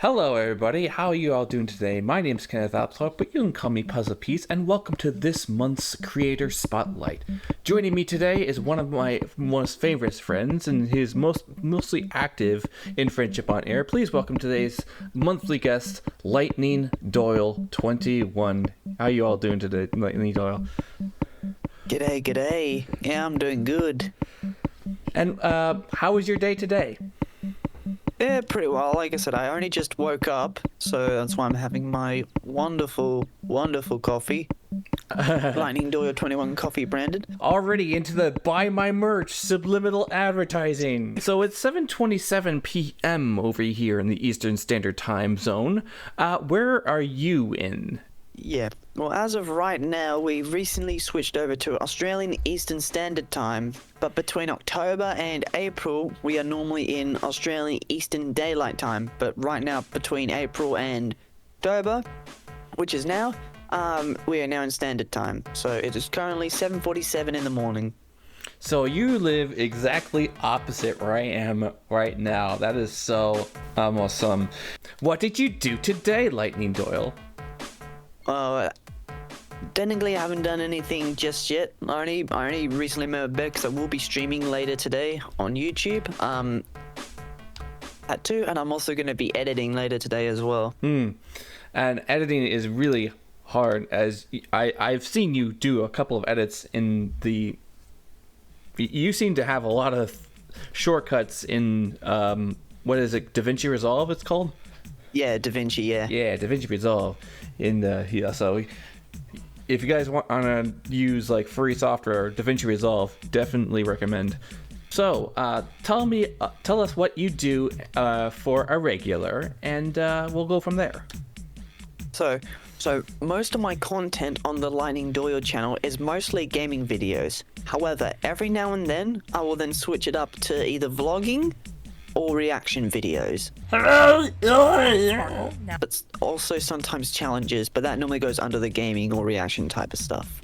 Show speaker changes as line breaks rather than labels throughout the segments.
Hello, everybody. How are you all doing today? My name's Kenneth Apthorpe, but you can call me Puzzle Piece, and welcome to this month's Creator Spotlight. Joining me today is one of my most favorite friends, and he's mostly active in Friendship on Air. Please welcome today's monthly guest, Lightning Doyle 21. How are you all doing today, Lightning Doyle?
G'day. Yeah, I'm doing good.
And how was your day today?
Yeah, pretty well. Like I said, I only just woke up, so that's why I'm having my wonderful coffee. Lightning Doyle 21 coffee branded.
Already into the buy my merch subliminal advertising. So it's 7:27 p.m. over here in the Eastern Standard Time Zone. Where are you in?
Yeah, well, as of right now, we recently switched over to Australian Eastern Standard Time, but between October and April, we are normally in Australian Eastern Daylight Time. But right now, between April and October, which is now, we are now in Standard Time. So it is currently 7:47 in the morning.
So you live exactly opposite where I am right now. That is so awesome. What did you do today, Lightning Doyle?
Technically, I haven't done anything just yet. I only recently made my bed because I will be streaming later today on YouTube. At 2, and I'm also going to be editing later today as well.
And editing is really hard, as I've seen you do a couple of edits in the... You seem to have a lot of shortcuts in, what is it, DaVinci Resolve it's called?
Yeah, DaVinci, yeah.
Yeah, DaVinci Resolve. So if you guys want to use like free software or DaVinci Resolve, definitely recommend. So tell us what you do for a regular, and we'll go from there.
So most of my content on the Lightning Doyle channel is mostly gaming videos. However, every now and then I will then switch it up to either vlogging or reaction videos. But also sometimes challenges, but that normally goes under the gaming or reaction type of stuff.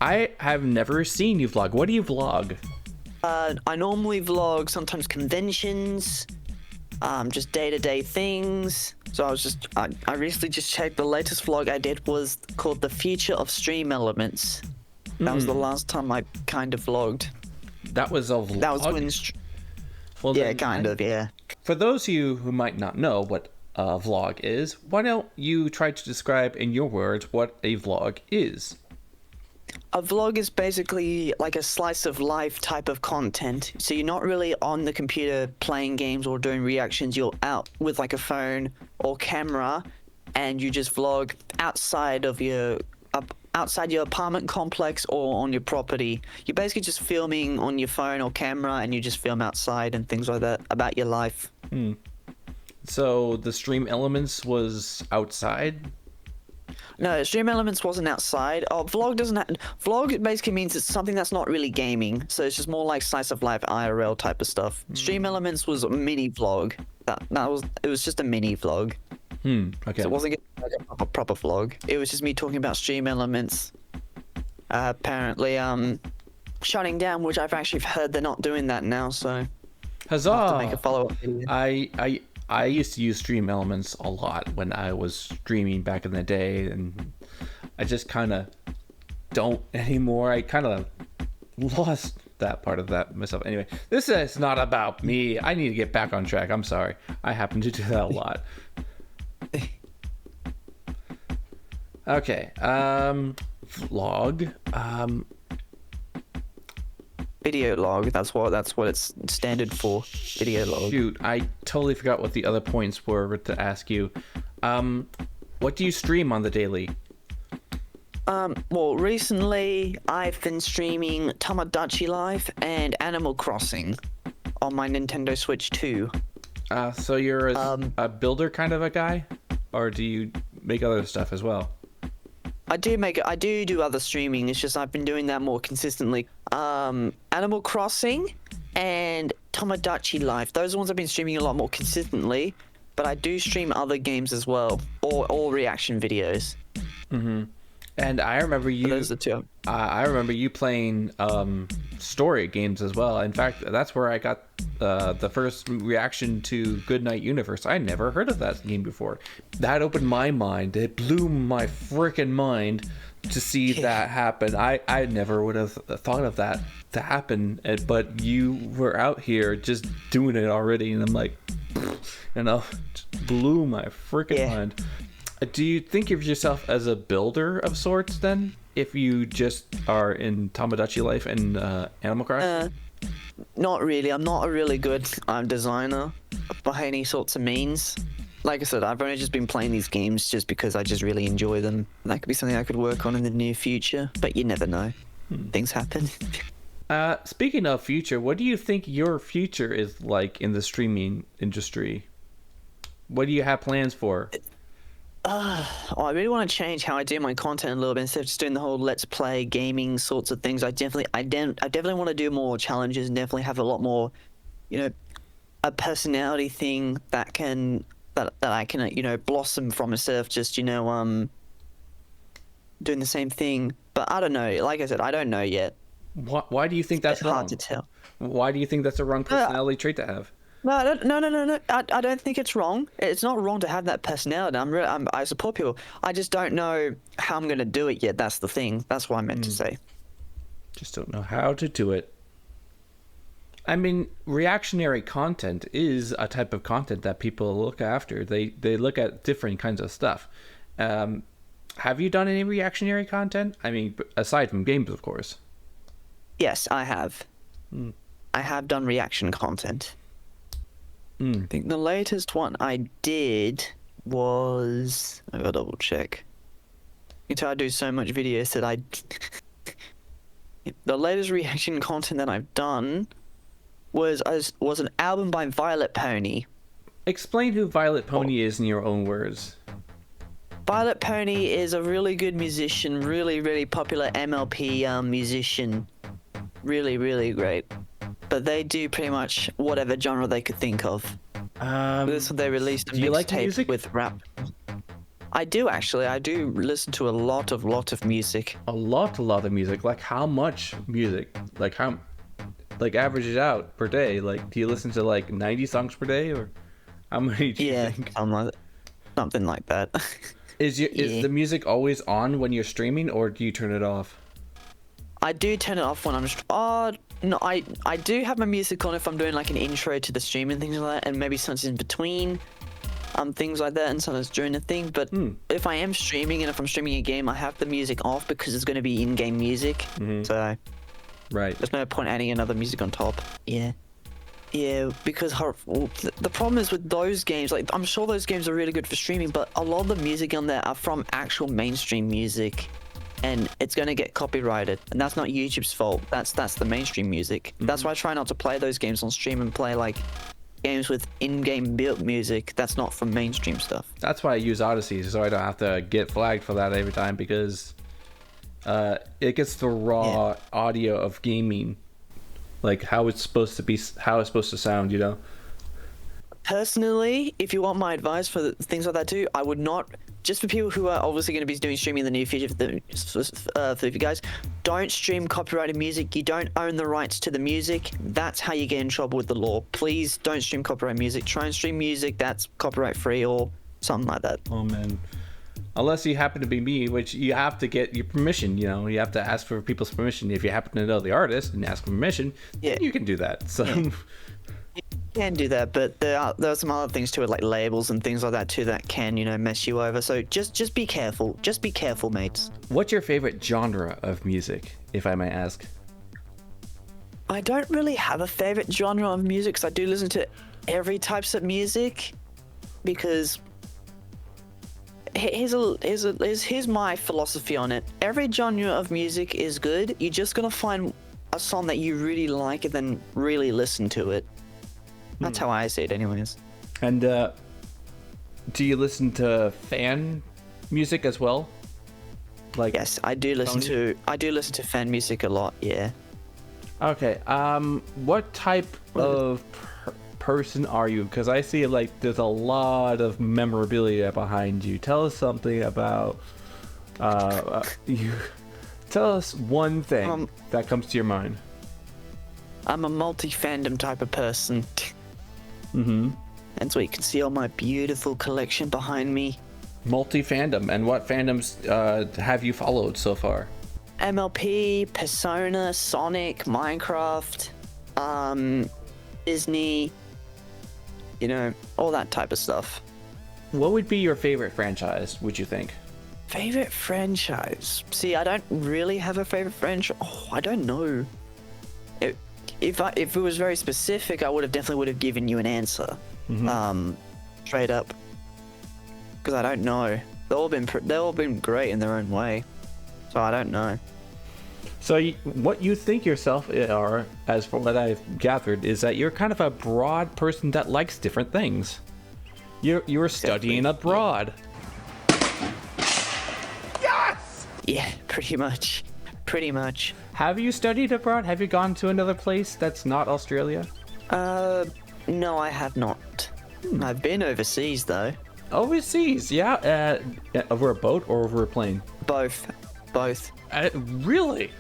I have never seen you vlog. What do you vlog?
I normally vlog sometimes conventions, just day-to-day things. So I recently just checked, the latest vlog I did was called The Future of Stream Elements. That was the last time I kind of vlogged.
That was a vlog?
That was when...
Well,
yeah,
then,
kind of, yeah.
For those of you who might not know what a vlog is, why don't you try to describe in your words what a vlog is?
A vlog is basically like a slice of life type of content. So you're not really on the computer playing games or doing reactions. You're out with like a phone or camera, and you just vlog outside your apartment complex or on your property. You're basically just filming on your phone or camera, and you just film outside and things like that about your life.
So the Stream Elements was outside?
No, Stream Elements wasn't outside. Vlog basically means it's something that's not really gaming, so it's just more like slice of life IRL type of stuff. Stream Elements was a mini vlog. It was just a mini vlog.
Okay.
So it wasn't like a proper vlog. It was just me talking about Stream Elements. Apparently, shutting down, which I've actually heard they're not doing that now. So
Huzzah!
I'll have to make a follow-up video.
I used to use Stream Elements a lot when I was streaming back in the day, and I just kind of don't anymore. I kind of lost that part of that myself. Anyway, this is not about me. I need to get back on track. I'm sorry. I happen to do that a lot. Okay. Vlog.
Video log. That's what it's standard for. Video log.
Shoot, I totally forgot what the other points were to ask you. What do you stream on the daily?
Well, recently I've been streaming Tamagotchi Life and Animal Crossing on my Nintendo Switch 2.
So you're a builder kind of a guy, or do you make other stuff as well?
I do other streaming. It's just I've been doing that more consistently. Animal Crossing and Tamagotchi Life. Those are the ones I've been streaming a lot more consistently. But I do stream other games as well, or reaction videos.
And I remember
But those are the two.
I remember you playing story games as well. In fact, that's where I got the first reaction to Goodnight Universe. I never heard of that game before. That opened my mind. It blew my freaking mind to see that happen. I never would have thought of that to happen, but you were out here just doing it already, and I'm like, just blew my freaking mind. Do you think of yourself as a builder of sorts then, if you just are in Tomodachi Life and Animal Crossing?
Not really. I'm not a really good designer by any sorts of means. Like I said, I've only just been playing these games just because I just really enjoy them. That could be something I could work on in the near future, but you never know. Things happen.
Speaking of future, what do you think your future is like in the streaming industry? What do you have plans for?
I really want to change how I do my content a little bit instead of just doing the whole let's play gaming sorts of things. I definitely want to do more challenges and definitely have a lot more, a personality thing that I can blossom from instead of just doing the same thing. But I don't know. Like I said, I don't know yet.
Why do you think that's
It's
wrong?
hard to tell.
Why do you think that's a wrong personality trait to have?
No. I don't think it's wrong. It's not wrong to have that personality. I support people. I just don't know how I'm going to do it yet. That's the thing. That's what I meant to say.
Just don't know how to do it. I mean, reactionary content is a type of content that people look after. They look at different kinds of stuff. Have you done any reactionary content? I mean, aside from games, of course.
Yes, I have. I have done reaction content. I think the latest one I did was... I gotta double check. You can tell I do so much videos that the latest reaction content that I've done was an album by Violet Pony.
Explain who Violet Pony is in your own words.
Violet Pony is a really good musician, really, really popular MLP musician. Really, really great. But they do pretty much whatever genre they could think of. This they released a mixtape with rap. I do actually. I do listen to a lot of music.
A lot of music. Like how much music? Like average it out per day. Like, do you listen to like 90 songs per day, or how many? Do you think?
Something like that.
Is the music always on when you're streaming, or do you turn it off?
I do turn it off when I'm. No, I do have my music on if I'm doing like an intro to the stream and things like that, and maybe sometimes in between, things like that, and sometimes during the thing. But if I am streaming and if I'm streaming a game, I have the music off because it's going to be in-game music. So,
right.
There's no point adding another music on top. Yeah, because the problem is with those games, like I'm sure those games are really good for streaming, but a lot of the music on there are from actual mainstream music. And it's going to get copyrighted, and that's not YouTube's fault. That's the mainstream music. That's why I try not to play those games on stream and play like games with in-game built music. That's not from mainstream stuff.
That's why I use Odyssey, so I don't have to get flagged for that every time, because it gets the raw audio of gaming, like how it's supposed to sound.
Personally, if you want my advice for things like that too, I would not. Just for people who are obviously going to be doing streaming in the near future, for you guys, don't stream copyrighted music. You don't own the rights to the music. That's how you get in trouble with the law. Please don't stream copyrighted music. Try and stream music that's copyright free or something like that.
Oh man. Unless you happen to be me, which you have to get your permission, you have to ask for people's permission. If you happen to know the artist and ask for permission, you can do that. So
You can do that, but there are some other things to it, like labels and things like that too, that can mess you over. So just be careful. Just be careful, mates.
What's your favorite genre of music, if I may ask?
I don't really have a favorite genre of music, because I do listen to every types of music. Because here's my philosophy on it. Every genre of music is good. You're just gonna find a song that you really like and then really listen to it. That's how I see it anyways.
And do you listen to fan music as well? Like,
yes, I do listen to fan music a lot, yeah.
Okay, what type of person are you? Because I see like there's a lot of memorabilia behind you. Tell us something about You tell us one thing that comes to your mind.
I'm a multi-fandom type of person.
Mm-hmm.
And so you can see all my beautiful collection behind me.
Multi-fandom. And what fandoms have you followed so far?
MLP, Persona, Sonic, Minecraft, Disney, all that type of stuff.
What would be your favorite franchise, would you think?
Favorite franchise? See, I don't really have a favorite franchise. Oh, I don't know. If it was very specific, I definitely would have given you an answer.
Mm-hmm.
Straight up. Because I don't know. They've all been great in their own way. So I don't know.
So what you think yourself are, as from what I've gathered, is that you're kind of a broad person that likes different things. You're studying abroad.
Yes! Yeah, pretty much. Pretty much.
Have you studied abroad? Have you gone to another place that's not Australia?
No, I have not. I've been overseas, though.
Overseas, yeah. Over a boat or over a plane?
Both.
Really?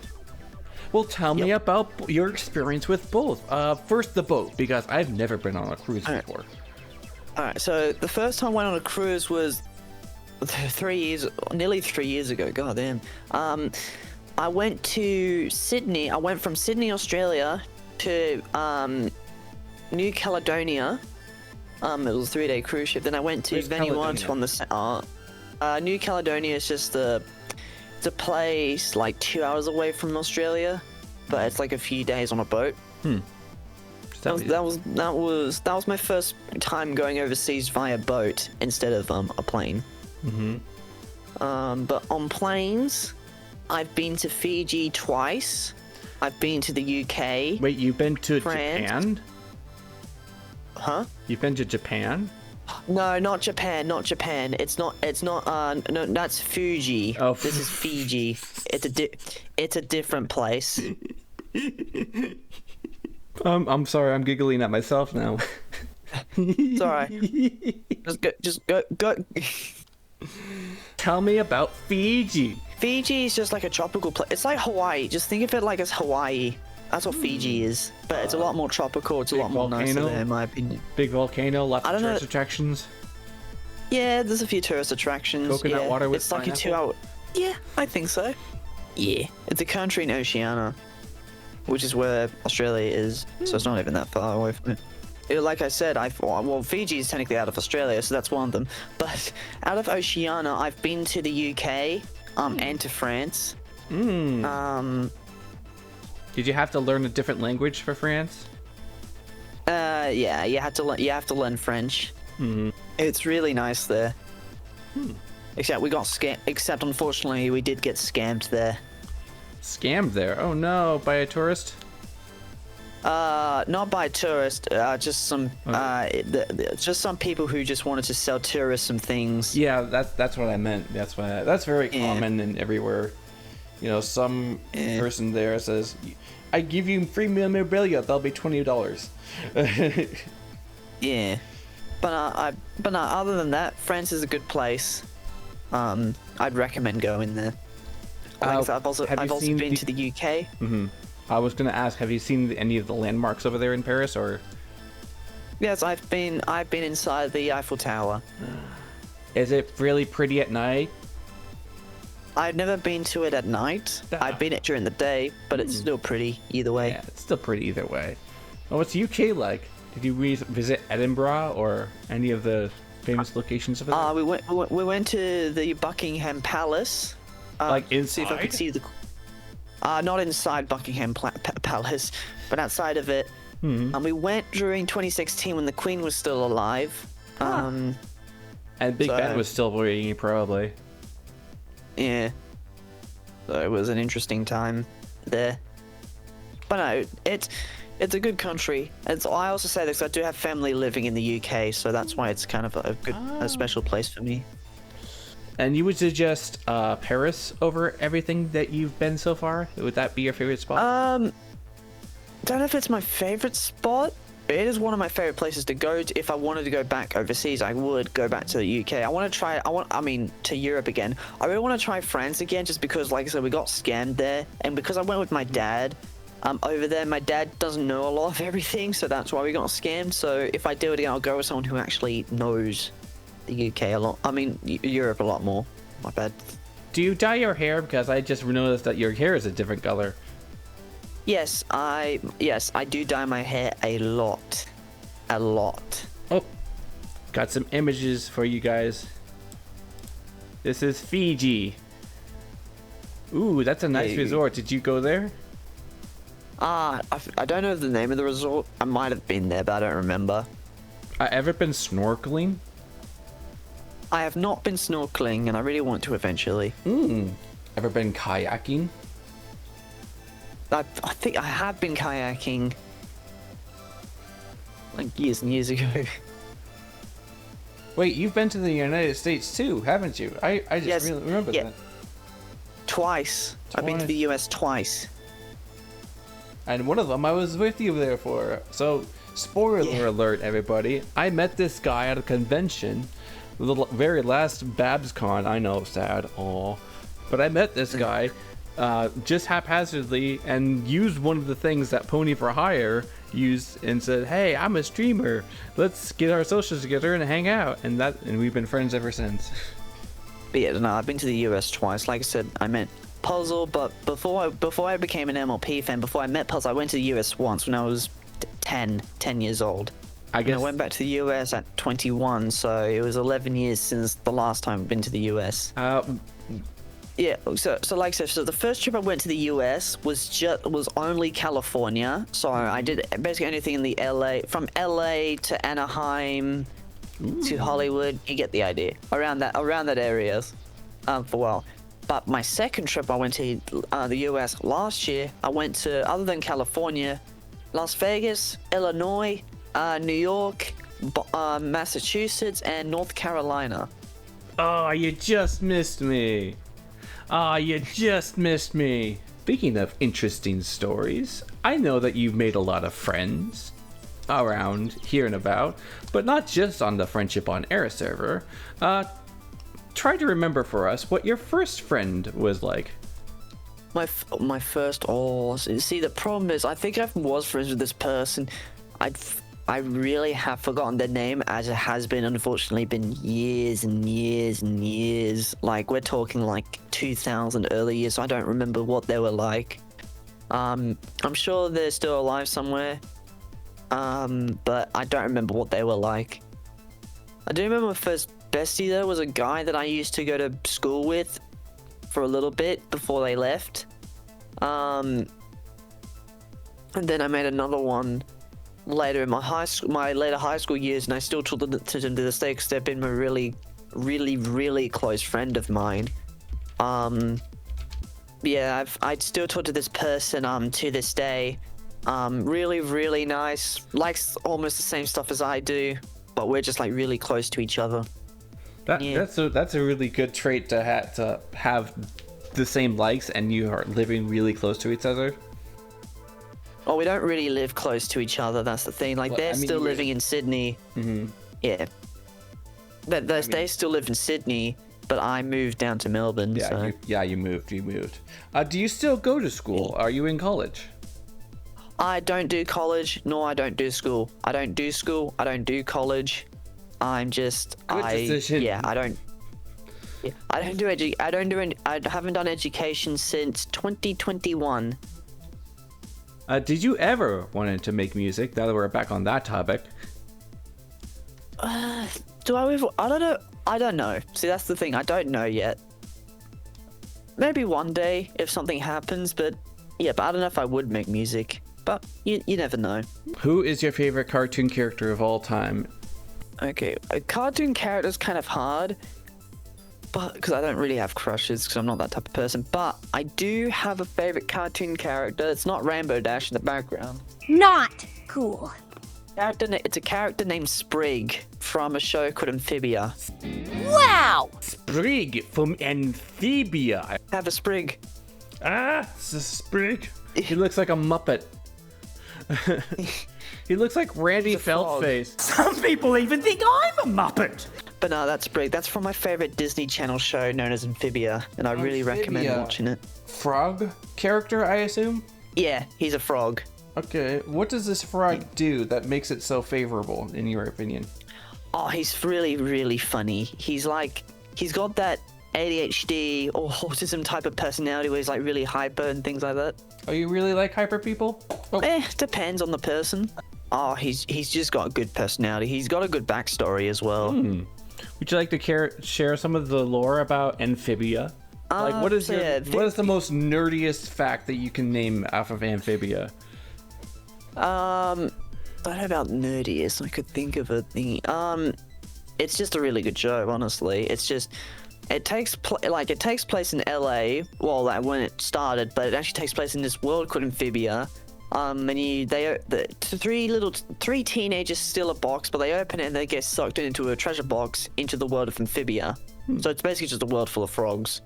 Well, tell me about your experience with both. First, the boat, because I've never been on a cruise before.
Alright, so the first time I went on a cruise was nearly 3 years ago. God damn. I went to Sydney. I went from Sydney, Australia to New Caledonia. It was a 3-day cruise ship. Then I went to Vanuatu on the New Caledonia is just it's a place like 2 hours away from Australia, but it's like a few days on a boat. That was my first time going overseas via boat instead of a plane. But on planes, I've been to Fiji twice. I've been to the UK.
Wait, you've been to
France.
Japan?
Huh?
You've been to Japan?
No, not Japan. Not Japan. It's not. No, that's Fuji.
Oh,
this is Fiji. It's a different place.
I'm sorry. I'm giggling at myself now.
It's alright. Just go.
Tell me about Fiji.
Fiji is just like a tropical place. It's like Hawaii. Just think of it like as Hawaii. That's what Fiji is. But it's a lot more tropical. It's a lot more nicer there, in my opinion.
Big volcano, lots of tourist attractions.
Yeah, there's a few tourist attractions.
Coconut water with
it's like
pineapple?
a 2 hour. Yeah, I think so. Yeah. It's a country in Oceania, which is where Australia is. So it's not even that far away from it. Like I said, Fiji is technically out of Australia, so that's one of them. But out of Oceania, I've been to the UK, and to France.
Did you have to learn a different language for France?
Yeah, you have to learn French. It's really nice there. Except we got scammed. Except unfortunately, we did get scammed there.
Scammed there? Oh no, by a tourist?
Not by tourists. Just some. Just some people who just wanted to sell tourists some things.
Yeah, that's what I meant. That's very common and everywhere. You know, some person there says, "I give you free memorabilia. That'll be $20."
Yeah, but other than that, France is a good place. I'd recommend going there. I've also been to the UK.
I was gonna ask, have you seen any of the landmarks over there in Paris, or?
Yes, I've been inside the Eiffel Tower.
Is it really pretty at night?
I've never been to it at night. I've been it during the day, but it's still pretty either way.
Yeah, it's still pretty either way. Oh, what's the UK like? Did you visit Edinburgh or any of the famous locations over there?
We went to the Buckingham Palace.
Like inside?
See if I could see the. Not inside Buckingham Palace, but outside of it. And we went during 2016 when the Queen was still alive.
And Big Ben was still reigning, probably.
Yeah. So it was an interesting time there. But no, it's a good country. I also say this, I do have family living in the UK, so that's why it's kind of a special place for me.
And you would suggest Paris over everything that you've been so far? Would that be your favorite spot?
Don't know if it's my favorite spot. it is one of my favorite places to go to. If I wanted to go back overseas, I would go back to the UK. I mean, to Europe again. I really want to try France again, just because, like I said, we got scammed there, and because I went with my dad. Over there, my dad doesn't know a lot of everything, so that's why we got scammed. So if I do it again, I'll go with someone who actually knows the UK a lot. I mean, Europe a lot more. My bad.
Do you dye your hair? Because I just noticed that your hair is a different color.
Yes, I do dye my hair a lot. A lot.
Oh, got some images for you guys. This is Fiji. Ooh, that's a nice resort. Did you go there?
I don't know the name of the resort. I might have been there, but I don't remember.
Ever been snorkeling?
I have not been snorkeling, and I really want to eventually.
Ever been kayaking?
I think I have been kayaking, like years and years ago.
Wait, you've been to the United States too, haven't you? I just
Yes,
really remember
yeah.
that.
Twice. I've been to the US twice.
And one of them I was with you there for. So, spoiler alert, everybody. I met this guy at a convention, the very last BabsCon. I know, sad, aw. But I met this guy just haphazardly and used one of the things that Pony for Hire used and said, "Hey, I'm a streamer. Let's get our socials together and hang out." And we've been friends ever since.
But yeah, no, I've been to the US twice. Like I said, I met Puzzle, but before I became an MLP fan, before I met Puzzle, I went to the US once when I was 10 years old.
I guess
And I went back to the US at 21, so it was 11 years since the last time I've been to the US. Yeah, so like I said, so the first trip I went to the US was only California. So I did basically anything in the from LA to Anaheim to Hollywood. You get the idea. Around that area, for a while. But my second trip, I went to the US last year. I went to, other than California, Las Vegas, Illinois, New York, Massachusetts, and North Carolina.
Oh, you just missed me. You just missed me. Speaking of interesting stories, I know that you've made a lot of friends around here and about, but not just on the Friendship on Air server. Try to remember for us what your first friend was like.
My first, see, the problem is, I think I was friends with this person. I really have forgotten their name, as it has been, unfortunately, been years and years and years. Like, we're talking like 2000 early years, so I don't remember what they were like. I'm sure they're still alive somewhere. But I don't remember what they were like. I do remember my first bestie, though, was a guy that I used to go to school with for a little bit before they left. And then I made another one later in my later high school years, and I still talk to them to this day because they've been a really, really, really close friend of mine. Yeah, I'd still talk to this person to this day. Really, really nice. Likes almost the same stuff as I do, but we're just like really close to each other.
That's a really good trait to have the same likes, and you are living really close to each other.
Oh, we don't really live close to each other. That's the thing. Like, they're still living in Sydney.
Mm-hmm.
Yeah. They still live in Sydney, but I moved down to Melbourne.
Yeah,
so.
You moved. Do you still go to school? Are you in college?
I don't do college, nor I don't do school. I don't do school. I don't do college. I'm just.
Good decision.
Yeah, I don't. Yeah, I haven't done education since 2021.
Did you ever wanted to make music? Now that we're back on that topic.
Do I ever? I don't know. I don't know. See, that's the thing. I don't know yet. Maybe one day if something happens, but yeah, but I don't know if I would make music. But you never know.
Who is your favorite cartoon character of all time?
Okay, a cartoon character is kind of hard, but because I don't really have crushes, because I'm not that type of person. But I do have a favorite cartoon character. It's not Rainbow Dash in the background.
Not cool.
It's a character named Sprig from a show called Amphibia.
Wow!
Sprig from Amphibia.
I have a Sprig.
It's a Sprig. He looks like a Muppet. He looks like Randy
He's a frog.
Feltface.
Some people even think I'm a Muppet.
But no, that's from my favorite Disney Channel show known as Amphibia, and I really recommend
Amphibia.
watching it.
Frog character, I assume?
Yeah, he's a frog.
Okay, what does this frog do that makes it so favorable, in your opinion?
Oh, he's really, really funny. He's got that ADHD or autism type of personality where he's like really hyper and things like that.
Oh, you really like hyper people? Oh,
Depends on the person. Oh, he's just got a good personality. He's got a good backstory as well.
would you like to share some of the lore about Amphibia? Like, what is the most nerdiest fact that you can name off of Amphibia?
I don't know about nerdiest. I could think of a thing. It's just a really good show, honestly. It's just it takes place in LA. Well, like when it started, but it actually takes place in this world called Amphibia. Three teenagers steal a box, but they open it and they get sucked into a treasure box into the world of Amphibia. So it's basically just a world full of frogs.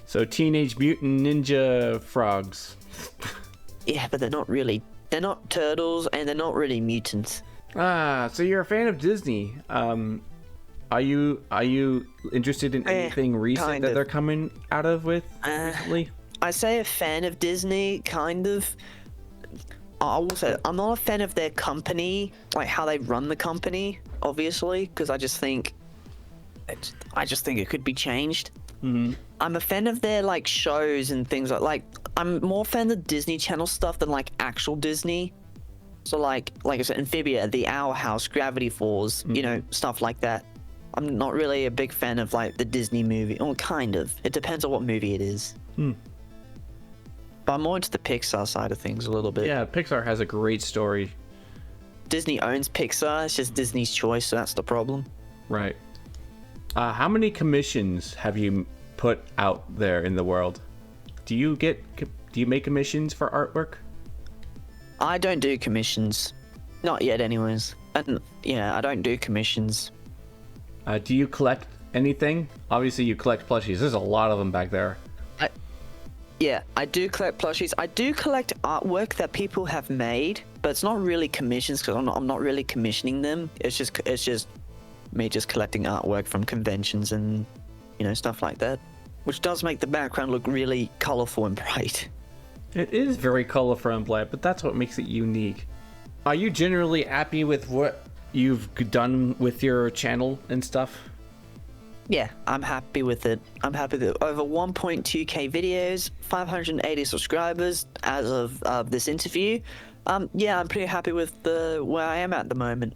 So Teenage Mutant Ninja Frogs.
Yeah, but they're not really. They're not turtles, and they're not really mutants.
Ah, so you're a fan of Disney. Are you interested in anything recent
kind
that
of.
they're coming out of with recently?
I say a fan of Disney, kind of. I will say I'm not a fan of their company, like how they run the company, obviously, because I just think it could be changed.
Mm-hmm.
I'm a fan of their like shows and things like I'm more fan of Disney Channel stuff than like actual Disney. So like I said, Amphibia, The Owl House, Gravity Falls, stuff like that. I'm not really a big fan of like the Disney movie, or kind of. It depends on what movie it is. But I'm more into the Pixar side of things a little bit.
Yeah, Pixar has a great story.
Disney owns Pixar. It's just Disney's choice, so that's the problem.
Right. How many commissions have you put out there in the world? Do you make commissions for artwork?
I don't do commissions. Not yet, anyways. And yeah, I don't do commissions.
Do you collect anything? Obviously, you collect plushies. There's a lot of them back there.
Yeah, I do collect plushies. I do collect artwork that people have made, but it's not really commissions because I'm not really commissioning them. It's just me just collecting artwork from conventions and stuff like that, which does make the background look really colorful and bright.
It is very colorful and bright, but that's what makes it unique. Are you generally happy with what you've done with your channel and stuff?
Yeah, I'm happy with it. I'm happy with it. Over 1.2k videos, 580 subscribers as of this interview. Yeah, I'm pretty happy with where I am at the moment.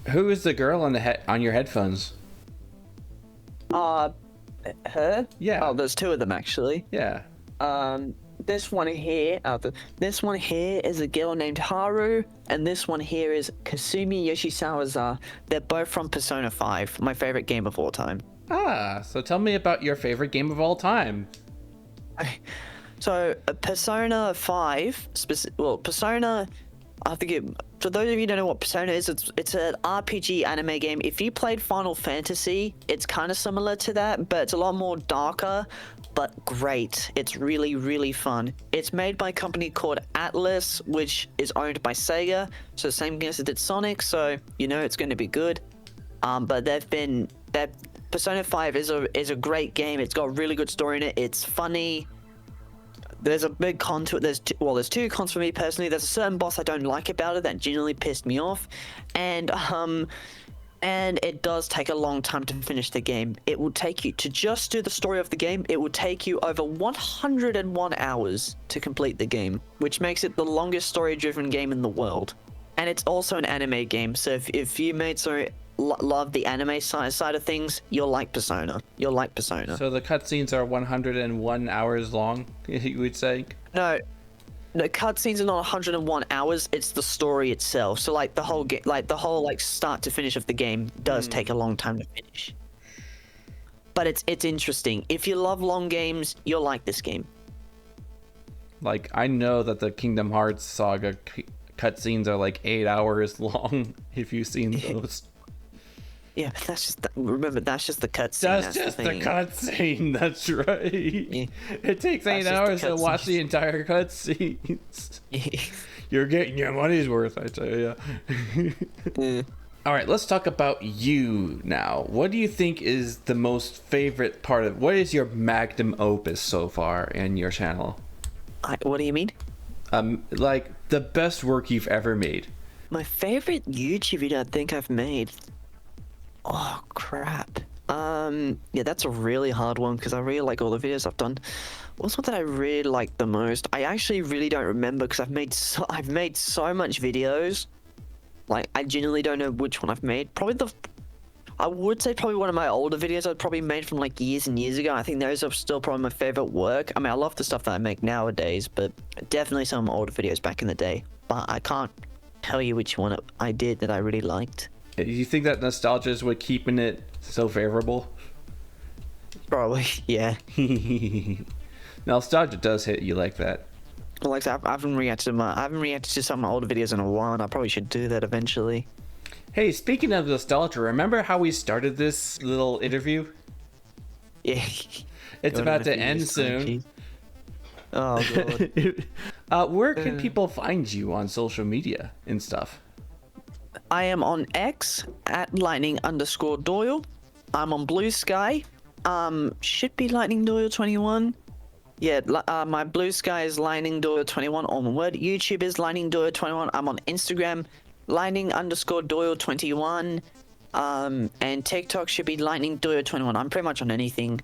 Who is the girl on your headphones?
Her?
Yeah.
Oh, there's two of them actually.
Yeah.
This one here, this one here is a girl named Haru, and this one here is Kasumi Yoshisawaza. They're both from Persona 5, my favorite game of all time.
Ah, so tell me about your favorite game of all time.
So, Persona 5, Persona, I think for those of you who don't know what Persona is, it's an RPG anime game. If you played Final Fantasy, it's kind of similar to that, but it's a lot more darker, but great. It's really, really fun. It's made by a company called Atlas, which is owned by Sega, so same game as it did Sonic, so it's going to be good. But Persona 5 is a great game. It's got a really good story in it. It's funny. There's a big con to it. There's two cons for me personally. There's a certain boss I don't like about it that genuinely pissed me off, and it does take a long time to finish the game. It will take you to just do the story of the game. It will take you over 101 hours to complete the game, which makes it the longest story-driven game in the world. And it's also an anime game, so if you love the anime side of things, you'll like Persona.
So the cutscenes are 101 hours long, you would say?
No, cutscenes are not 101 hours. It's the story itself. So the whole start to finish of the game does take a long time to finish. But it's interesting. If you love long games, you'll like this game.
Like, I know that the Kingdom Hearts saga cutscenes are like 8 hours long, if you've seen those.
Yeah, but that's just the cutscene.
That's just the cutscene. That's right. Yeah. It takes 8 hours to watch the entire cutscenes. You're getting your money's worth, I tell you. All right, let's talk about you now. What do you think is the most favorite part of? What is your magnum opus so far in your channel?
What do you mean?
Like the best work you've ever made.
My favorite YouTube video I think I've made. Oh crap. Yeah, that's a really hard one because I really like all the videos I've done. What's one that I really like the most? I actually really don't remember because I've made so much videos. Like I genuinely don't know which one I've made. I would say probably one of my older videos I'd probably made from like years and years ago. I think those are still probably my favorite work. I mean, I love the stuff that I make nowadays, but definitely some of my older videos back in the day. But I can't tell you which one I did that I really liked.
You think that nostalgia is what keeping it so favorable?
Probably, yeah.
Nostalgia does hit you like that.
Well, like I haven't reacted to some of my older videos in a while, and I probably should do that eventually.
Hey, speaking of nostalgia, remember how we started this little interview?
Yeah.
It's about to end soon.
Oh god.
Where can people find you on social media and stuff?
I am on X at lightning_Doyle. I'm on Blue Sky. Should be Lightning Doyle 21. Yeah, my Blue Sky is Lightning Doyle 21 on one word. YouTube is Lightning Doyle 21. I'm on Instagram, Lightning_Doyle 21. And TikTok should be Lightning Doyle 21. I'm pretty much on anything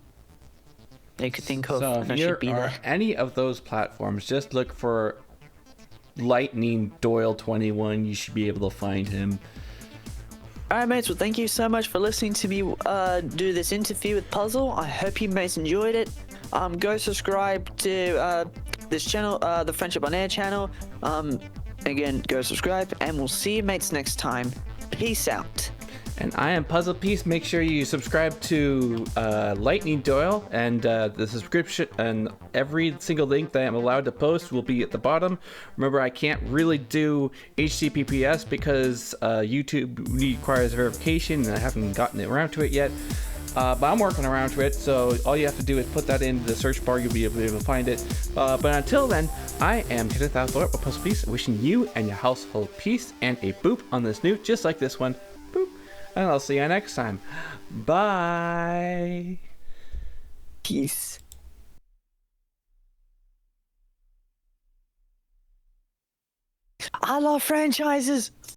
they could think of.
So if you are any of those platforms, just look for Lightning Doyle 21. You should be able to find him.
Alright mates, well thank you so much for listening to me do this interview with Puzzle. I hope you mates enjoyed it. Go subscribe to this channel, the Friendship on Air channel. Again, go subscribe and we'll see you mates next time. Peace out.
And I am Puzzle Piece. Make sure you subscribe to Lightning Doyle, and the subscription and every single link that I'm allowed to post will be at the bottom. Remember, I can't really do HTTPS because YouTube requires verification, and I haven't gotten around to it yet. But I'm working around to it, so all you have to do is put that into the search bar. You'll be able to find it. But until then, I am Kenneth Althorpe of Puzzle Piece, wishing you and your household peace and a boop on this new, just like this one. Boop. And I'll see you next time. Bye.
Peace. I love franchises.